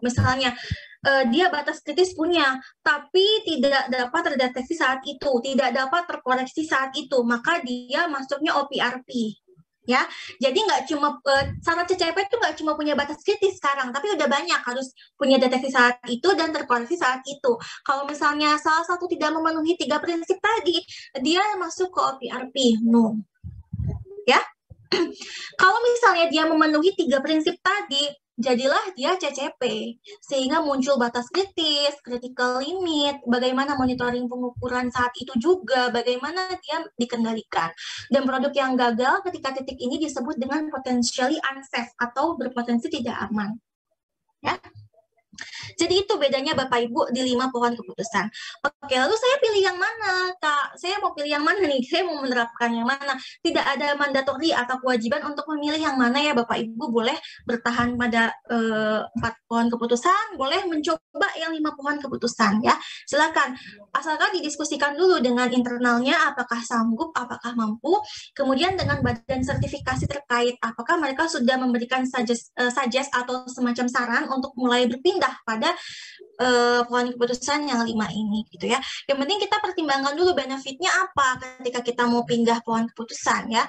misalnya dia batas kritis punya, tapi tidak dapat terdeteksi saat itu, tidak dapat terkoreksi saat itu, maka dia masuknya OPRP. Ya, jadi nggak cuma syarat CCP itu nggak cuma punya batas kritis sekarang, tapi udah banyak harus punya deteksi saat itu dan terkoreksi saat itu. Kalau misalnya salah satu tidak memenuhi 3 prinsip tadi, dia masuk ke OPRP, no. Ya, kalau misalnya dia memenuhi 3 prinsip tadi, jadilah dia CCP, sehingga muncul batas kritis, critical limit, bagaimana monitoring pengukuran saat itu juga, bagaimana dia dikendalikan. Dan produk yang gagal ketika titik ini disebut dengan potentially unsafe atau berpotensi tidak aman. Ya. Jadi itu bedanya Bapak Ibu di 5 pohon keputusan. Oke, lalu saya pilih yang mana, Kak? Saya mau pilih yang mana nih? Saya mau menerapkan yang mana? Tidak ada mandatori atau kewajiban untuk memilih yang mana ya Bapak Ibu. Boleh bertahan pada 4 pohon keputusan, boleh mencoba yang 5 pohon keputusan ya. Silakan. Asalkan didiskusikan dulu dengan internalnya apakah sanggup, apakah mampu, kemudian dengan badan sertifikasi terkait apakah mereka sudah memberikan suggest atau semacam saran untuk mulai berpindah pada pohon keputusan yang 5 ini gitu ya. Yang penting kita pertimbangkan dulu benefitnya apa ketika kita mau pindah pohon keputusan ya.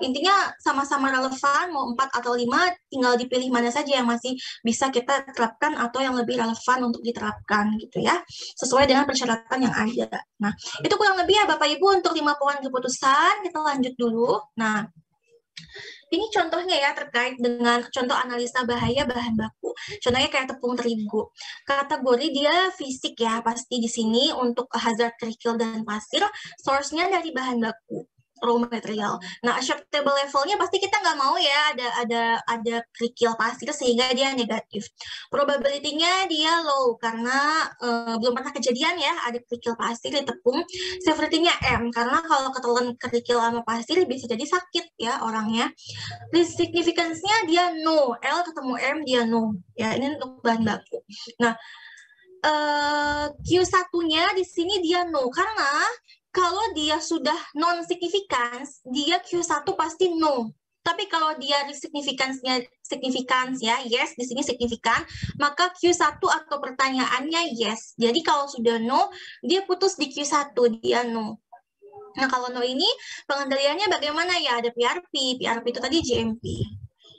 Intinya sama-sama relevan, mau 4 atau 5, tinggal dipilih mana saja yang masih bisa kita terapkan atau yang lebih relevan untuk diterapkan gitu ya, sesuai dengan persyaratan yang ada. Nah, itu kurang lebih ya Bapak Ibu untuk 5 pohon keputusan. Kita lanjut dulu. Nah, ini contohnya ya terkait dengan contoh analisa bahaya bahan baku. Contohnya kayak tepung terigu. Kategori dia fisik ya, pasti di sini untuk hazard kerikil dan pasir, source-nya dari bahan baku, raw material. Nah, acceptable levelnya pasti kita nggak mau ya ada kerikil pasir sehingga dia negatif. Probability-nya dia low karena belum pernah kejadian ya ada kerikil pasir di tepung. Severity-nya M karena kalau ketelan kerikil sama pasir bisa jadi sakit ya orangnya. Risk significance-nya dia no, L ketemu M dia no. Ya, ini untuk bahan baku. Nah, Q1-nya di sini dia no karena kalau dia sudah non-significance, dia Q1 pasti no. Tapi kalau dia significance-nya significance ya, yes, di sini signifikan, maka Q1 atau pertanyaannya yes. Jadi kalau sudah no, dia putus di Q1, dia no. Nah, kalau no ini pengendaliannya bagaimana ya? Ada PRP itu tadi GMP.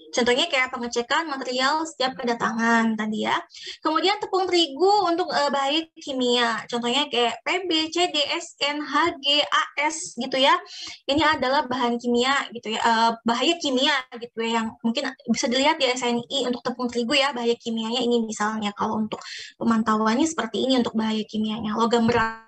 Contohnya kayak pengecekan material setiap kedatangan tadi ya. Kemudian tepung terigu untuk bahaya kimia. Contohnya kayak PB, CD, SN, HG, AS gitu ya. Ini adalah bahan kimia gitu ya. Bahaya kimia gitu ya yang mungkin bisa dilihat di SNI untuk tepung terigu ya. Bahaya kimianya ini misalnya kalau untuk pemantauannya seperti ini untuk bahaya kimianya. Logam berat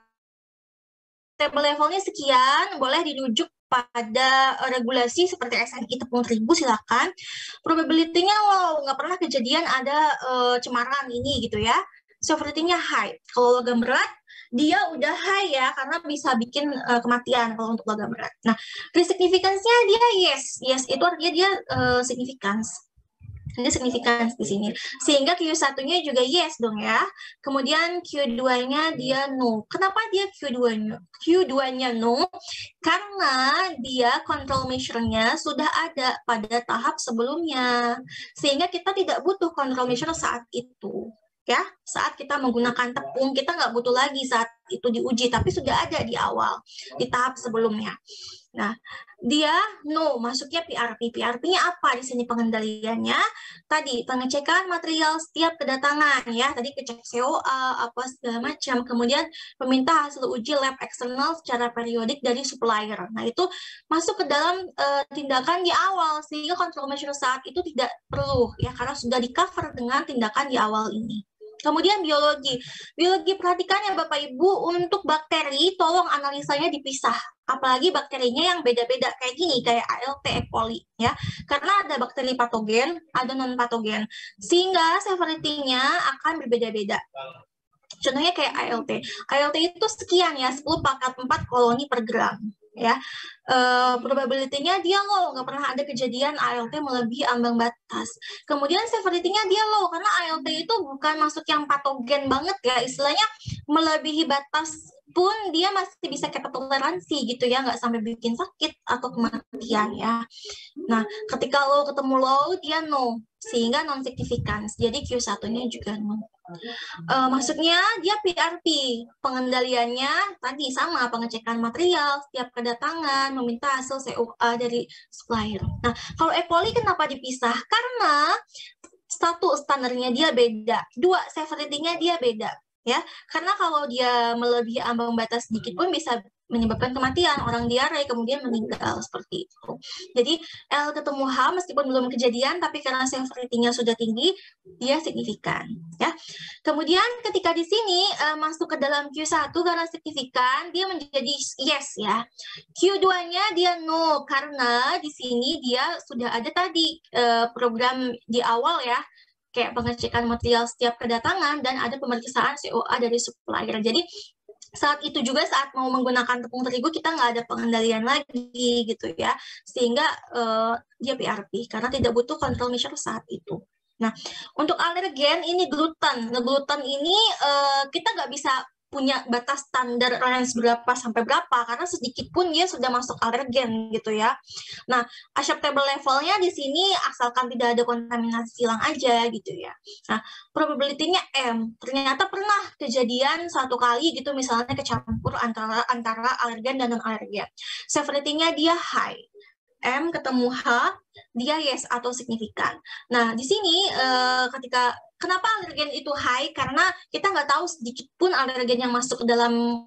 table levelnya sekian, boleh dirujuk pada regulasi seperti SNI tepung terigu silakan. Probability-nya wow, nggak pernah kejadian ada cemaran ini gitu ya. Severity-nya high. Kalau logam berat dia udah high ya karena bisa bikin kematian kalau untuk logam berat. Nah, risk significance-nya dia yes. Yes itu artinya dia significance. Ini signifikan di sini. Sehingga Q1-nya juga yes dong ya. Kemudian Q2-nya dia no. Kenapa dia Q2-nya? Q2-nya no karena dia control measure-nya sudah ada pada tahap sebelumnya. Sehingga kita tidak butuh control measure saat itu. Ya, saat kita menggunakan tepung, kita nggak butuh lagi saat itu diuji, tapi sudah ada di awal, di tahap sebelumnya. Nah, dia no, masuknya PRP. PRP-nya apa di sini pengendaliannya? Tadi pengecekan material setiap kedatangan ya. Tadi kecek COA apa segala macam. Kemudian meminta hasil uji lab eksternal secara periodik dari supplier. Nah, itu masuk ke dalam tindakan di awal sehingga control measure saat itu tidak perlu ya karena sudah di-cover dengan tindakan di awal ini. Kemudian biologi. Biologi perhatikan ya Bapak Ibu untuk bakteri tolong analisanya dipisah. Apalagi bakterinya yang beda-beda kayak gini, kayak ALT, E. coli ya. Karena ada bakteri patogen, ada non patogen. Sehingga severity-nya akan berbeda-beda. Contohnya kayak ALT. ALT itu sekian ya, 10 pangkat 4 koloni per gram ya. Probability-nya dia low, nggak pernah ada kejadian ALT melebihi ambang batas. Kemudian severity-nya dia low karena ALT itu bukan masuk yang patogen banget ya, istilahnya melebihi batas pun dia masih bisa toleransi gitu ya, nggak sampai bikin sakit atau kematian ya. Nah, ketika low ketemu low, dia no, sehingga non-significance. Jadi Q1-nya juga no. Maksudnya dia PRP, pengendaliannya tadi sama, pengecekan material, setiap kedatangan, meminta hasil COA dari supplier. Nah, kalau E. coli kenapa dipisah? Karena satu, standarnya dia beda. Dua, severity-nya dia beda. Ya, karena kalau dia melebihi ambang batas sedikit pun bisa menyebabkan kematian, orang diare kemudian meninggal seperti itu. Jadi L ketemu H meskipun belum kejadian, tapi karena severity-nya sudah tinggi, dia signifikan. Ya, kemudian ketika di sini masuk ke dalam Q1 karena signifikan, dia menjadi yes ya. Q2-nya dia no karena di sini dia sudah ada tadi program di awal ya, kayak pengecekan material setiap kedatangan dan ada pemeriksaan COA dari supplier. Jadi saat itu juga saat mau menggunakan tepung terigu kita nggak ada pengendalian lagi gitu ya, sehingga dia PRP karena tidak butuh control measure saat itu. Nah, untuk alergen ini gluten. Nah, gluten ini kita nggak bisa punya batas standar range berapa sampai berapa karena sedikit pun dia sudah masuk alergen gitu ya. Nah, acceptable levelnya di sini asalkan tidak ada kontaminasi silang aja gitu ya. Nah, probability-nya M. Ternyata pernah kejadian satu kali gitu misalnya kecampur antara alergen dan non alergen. Severity-nya dia high. M ketemu H, dia yes atau signifikan. Nah, di sini ketika kenapa alergen itu high? Karena kita nggak tahu sedikit pun alergen yang masuk ke dalam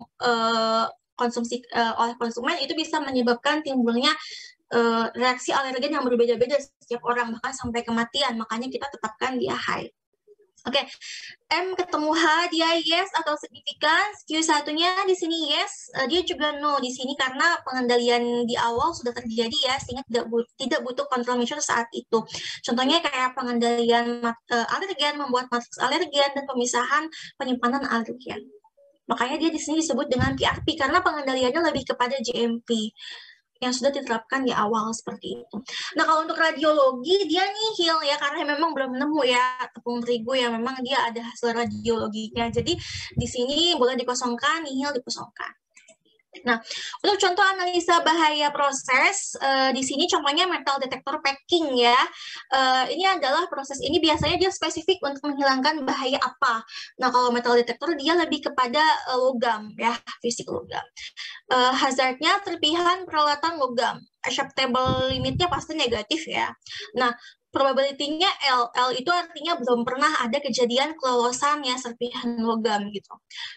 konsumsi oleh konsumen itu bisa menyebabkan timbulnya reaksi alergen yang berbeda-beda setiap orang, bahkan sampai kematian. Makanya kita tetapkan dia high. Oke, M ketemu H, dia yes atau signifikan. Q1-nya di sini yes, dia juga no di sini karena pengendalian di awal sudah terjadi ya, sehingga tidak butuh control measure saat itu. Contohnya kayak pengendalian alergen, membuat matriks alergen, dan pemisahan penyimpanan alergen. Makanya dia di sini disebut dengan PRP karena pengendaliannya lebih kepada GMP yang sudah diterapkan di awal seperti itu. Nah, kalau untuk radiologi dia nihil ya karena memang belum nemu ya tepung terigu yang memang dia ada hasil radiologinya. Jadi di sini boleh dikosongkan, nihil dikosongkan. Nah, untuk contoh analisa bahaya proses, di sini contohnya metal detector packing ya. Ini adalah proses ini biasanya dia spesifik untuk menghilangkan bahaya apa. Nah, kalau metal detector dia lebih kepada logam ya, fisik logam. Hazardnya serpihan peralatan logam. Acceptable limitnya pasti negatif ya. Nah, probability-nya L. L itu artinya belum pernah ada kejadian kelolosan ya serpihan logam gitu.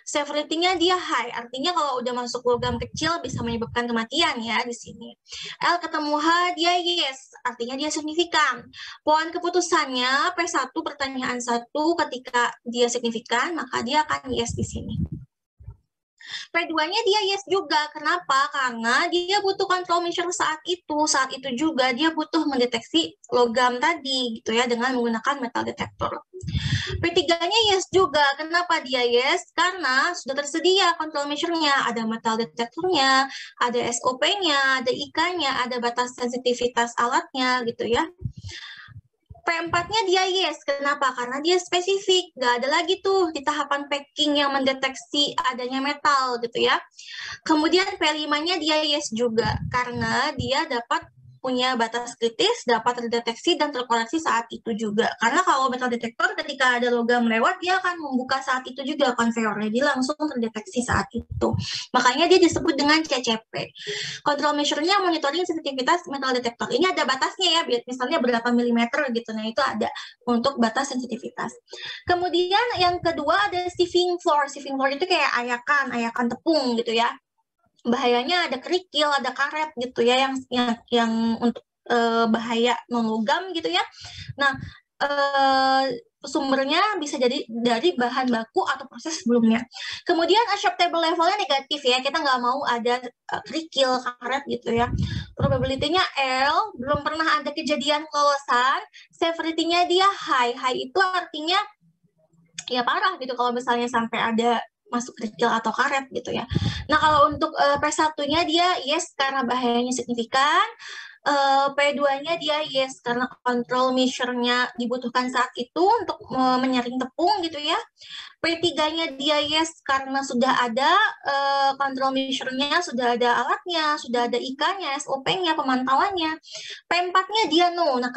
Severity-nya dia high, artinya kalau udah masuk logam kecil bisa menyebabkan kematian ya di sini. L ketemu H dia yes, artinya dia signifikan. Poin keputusannya P1 pertanyaan 1 ketika dia signifikan maka dia akan yes di sini. P2-nya dia yes juga. Kenapa? Karena dia butuh control measure saat itu. Saat itu juga dia butuh mendeteksi logam tadi gitu ya dengan menggunakan metal detector. P3-nya yes juga. Kenapa dia yes? Karena sudah tersedia control measure-nya. Ada metal detectornya, ada SOP-nya, ada IK-nya, ada batas sensitivitas alatnya gitu ya. P4-nya dia yes. Kenapa? Karena dia spesifik. Nggak ada lagi tuh di tahapan packing yang mendeteksi adanya metal gitu ya. Kemudian P5-nya dia yes juga. Karena dia dapat punya batas kritis, dapat terdeteksi dan terkoreksi saat itu juga. Karena kalau metal detektor ketika ada logam lewat, dia akan membuka saat itu juga konveyornya. Dia langsung terdeteksi saat itu. Makanya dia disebut dengan CCP. Control measure-nya monitoring sensitivitas metal detektor. Ini ada batasnya ya, misalnya berapa milimeter gitu. Nah, itu ada untuk batas sensitivitas. Kemudian yang kedua ada sieving floor. Sieving floor itu kayak ayakan tepung gitu ya. Bahayanya ada kerikil, ada karet gitu ya yang untuk bahaya non logam gitu ya. Nah, sumbernya bisa jadi dari bahan baku atau proses sebelumnya. Kemudian acceptable levelnya negatif ya, kita nggak mau ada kerikil, karet gitu ya. Probability-nya L, belum pernah ada kejadian kelolosan. Severity-nya dia high. High itu artinya ya parah gitu kalau misalnya sampai ada masuk kerikil atau karet gitu ya. Nah, kalau untuk P1-nya dia yes karena bahayanya signifikan. P2-nya dia yes, karena control measure-nya dibutuhkan saat itu untuk menyaring tepung gitu ya. P3-nya dia yes, karena sudah ada control measure-nya, sudah ada alatnya, sudah ada IK-nya, SOP-nya, pemantauannya. P4-nya dia no. Nah,